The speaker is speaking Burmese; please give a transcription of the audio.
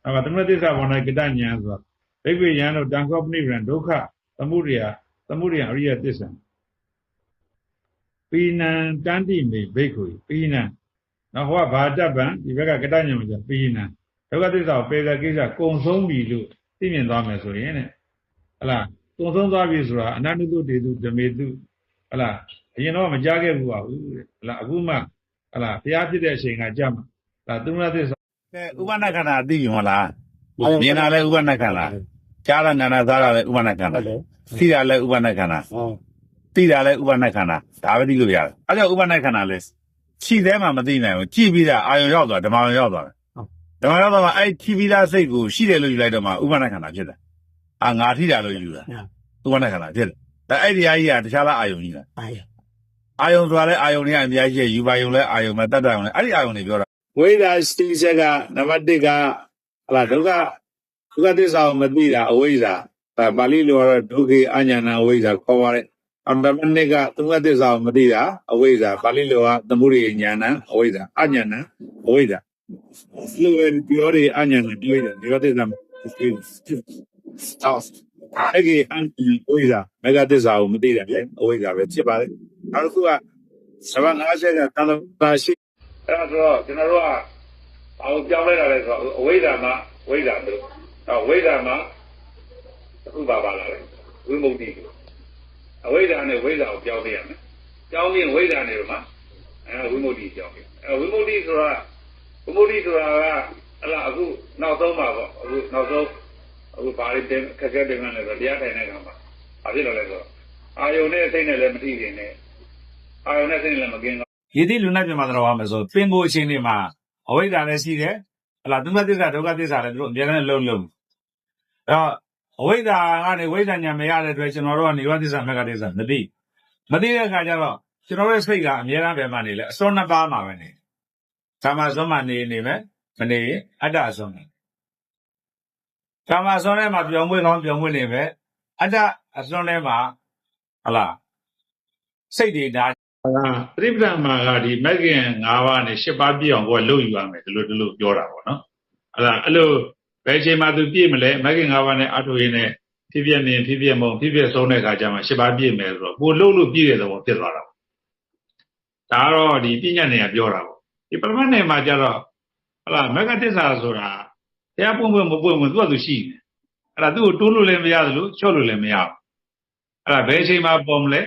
ဒါကသမတိစ္ဆာဘော၌ကတဉာဏ်ဆိုတာဘိက္ခေယံတို့တံခောပနိဗ္ဗာန်ဒုက္ခသမုဒယအရိယသစ္စာပိဏံတန္တိမေဘိက္ခုပိဏံနော်ဟောဘာတပ္ပံဒီဘက်ကကတဉာဏ်မှာဆိုပိဏံဒုက္ခသစ္စာကိုပယ်တဲ့ကိစ္စကုံဆုံးပြီလို့သိမြင်သွားမယ်ဆိုရင်တဲ့ဟလားကုံဆုံးသွားပြီဆိုတာအနန္တတုတေတုဓမေတုဟလားအရင်တော့မကြားခဲ့ဘူးပါဘူးတဲ့ဟလားအခုမှဟလားဘုရားဖြစ်တဲ့အချိန်ကကြမှာဒါသုမသစ္စာဥပနာခန္ဓာသိပြီမလားမြင်တာလဲဥပနာခန္ဓာကြားတာနာနာသားတာလဲဥပနာခန္ဓာသိတာလဲဥပနာခန္ဓာသိတာလဲဥပနာခန္ဓာဒါပဲသိလို့ရတယ်အဲကြောင့်ဥပနာခန္ဓာလဲခြိသေးမှမသိနိုင်ဘူးကြည့်ပြီးတာအာယုံရောက်သွားဓမ္မယုံရောက်သွားတယ်ဓမ္မရောက်သွားမှအဲ့ခြိပြီးသားစိတ်ကိုရှိတယ်လို့ယူလိုက်တော့မှဥပနာခန္ဓာဖြစ်တယ်ငါထိတာလို့ယူတာဥပနာခန္ဓာဖြစ်တယ်ဒါအဲ့ဒီအားကြီးကတခြားလားအာယုံကြီးလားအာယုံဆိုတာလဲအာယုံတွေကအများကြီးယူပါယုံလဲအာယုံပဲတတ်တတ်အောင်လဲအဲ့ဒီအာယုံတွေပြောတာဝိဒါစတိချက်ကနံပါတ်1ကဟလာဒုက္ခသစ္စာကိုမသိတာအဝိဇ္ဇာပါဠိလိုကတော့ဒုက္ခေအညာဏအဝိဇ္ဇာခေါ်ပါတယ်နံပါတ်2ကဒုက္ခသစ္စာကိုမသိတာအဝိဇ္ဇာပါဠိလိုကသမုဒိယညာဏအဝိဇ္ဇာအညာဏအဝိဇ္ဇာလူတွေပြောတယ်အညာဏတွေးတယ်ဒီကသစ္စာတောက်အဲ့ဒီအဝိဇ္ဇာမေဃသစ္စာကိုမသိတယ်ဗျအဝိဇ္ဇာပဲဖြစ်ပါတယ်နောက်တစ်ခုကသဘာ50ကတန်တာရှိအဲ့ဒါဆိုတော့ကျွန်တော်တို့ကအောင်ပြောင်းလိုက်တာလဲဆိုတော့အဝိဇ္ဇာမှာဝိဇ္ဇာတို့ဝိဇ္ဇာမှာအခုပါလာတယ်ဝိမု ക്തി အဝိဇ္ဇာနဲ့ဝိဇ္ဇာကိုပြောင်းပြရမယ်ပြောင်းပြီးဝိဇ္ဇာနဲ့မှာဝိမု ക്തി ပြောင်းပြဝိမု ക്തി ဆိုတာကအခုနောက်ဆုံးပါပေါ့အခုနောက်ဆုံးအခုဘာတွေတင်ခက်ခဲတင်မှန်းလဲဆိုတော့တရားထိုင်တဲ့အခါမှာဘာဖြစ်လို့လဲဆိုတော့အာယုန်နဲ့စိတ်နဲ့လည်းမထိခင်နဲ့အာယုန်နဲ့စိတ်နဲ့လည်းမကင်းရည်သည့်လူနဲ့ပြန်มาတော့ပါမယ်ဆိုပင်ကိုအချိန်တွေမှာအဝိဇ္ဇာလည်းရှိတယ်သုမသစ္စာဒုက္ခသစ္စာလည်းသူတို့အများနဲ့လုံးအဲ့တော့အဝိဇ္ဇာကနေဝိဇ္ဇာညာမရတဲ့အတွက်ကျွန်တော်တို့ကနိရောဓသစ္စာမေဃသစ္စာမသိတဲ့အခါကျတော့ကျွန်တော်ရဲ့စိတ်ကအများအားပဲမှနေလဲအစွန်းနှစ်ပါးမှာပဲနေကာမစွန်းမှနေမယ်မနေအတ္တစွန်းကာမစွန်းထဲမှာပြောင်းမွေးကောင်းပြောင်းမွေးနေမယ်အတ္တအစွန်းထဲမှာဟလားစိတ်တွေဒါသတိပဋ္ဌာန်မှာကဒီမဂ္ဂင်၅ပါးနဲ့၈ပါးပြည့်အောင်ကိုယ်ကလုပ်ယူရမယ်ဒီလိုပြောတာပေါ့နော်အဲ့လိုဘယ်အချိန်မှသူပြည့်မလဲမဂ္ဂင်၅ပါးနဲ့အထုရင်းနဲ့ဖြစ်ပြမြင်ဖြစ်ပြမုံဖြစ်ပြဆုံးတဲ့အခါကျမှ၈ပါးပြည့်မယ်ဆိုတော့ကိုလှုပ်လို့ပြည့်တဲ့သဘောဖြစ်သွားတာဒါကတော့ဒီပြဉ္ညာနယ်ကပြောတာပေါ့ဒီပရမတ်နယ်မှာကျတော့မဂ္ဂသစ္စာဆိုတာတရားပွင့်မပွင့်သူကသူရှိတယ်အဲ့ဒါသူ့ကိုတိုးလို့လည်းမရသလိုချော့လို့လည်းမရဘူးအဲ့ဒါဘယ်အချိန်မှပေါ်မလဲ